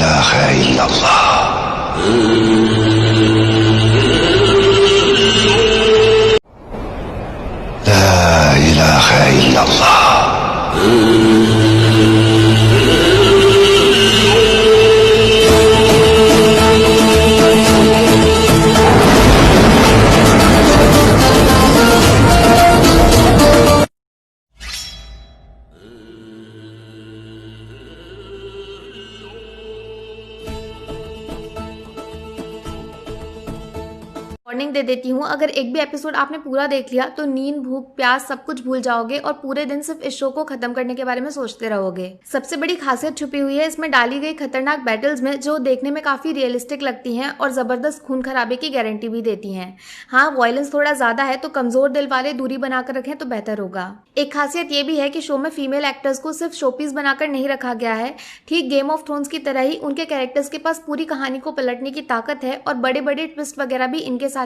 इलाहा इल्लल्लाह। ला इलाहा इल्लल्लाह। वार्निंग दे देती हूँ, अगर एक भी एपिसोड आपने पूरा देख लिया तो नींद, भूख, प्यास सब कुछ भूल जाओगे और पूरे दिन सिर्फ इस शो को खत्म करने के बारे में सोचते रहोगे। सबसे बड़ी खासियत छुपी हुई है इसमें डाली गई खतरनाक बैटल्स में, जो देखने में काफी रियलिस्टिक लगती हैं और जबरदस्त खून खराबे की गारंटी भी देती हैं। हाँ, वायलेंस थोड़ा ज्यादा है तो कमजोर दिल वाले दूरी बनाकर रखें तो बेहतर होगा। एक खासियत ये भी है कि शो में फीमेल एक्टर्स को सिर्फ शोपीस बनाकर नहीं रखा गया है। ठीक गेम ऑफ थ्रोन्स की तरह ही उनके कैरेक्टर्स के पास पूरी कहानी को पलटने की ताकत है और बड़े बड़े ट्विस्ट वगैरह भी इनके साथ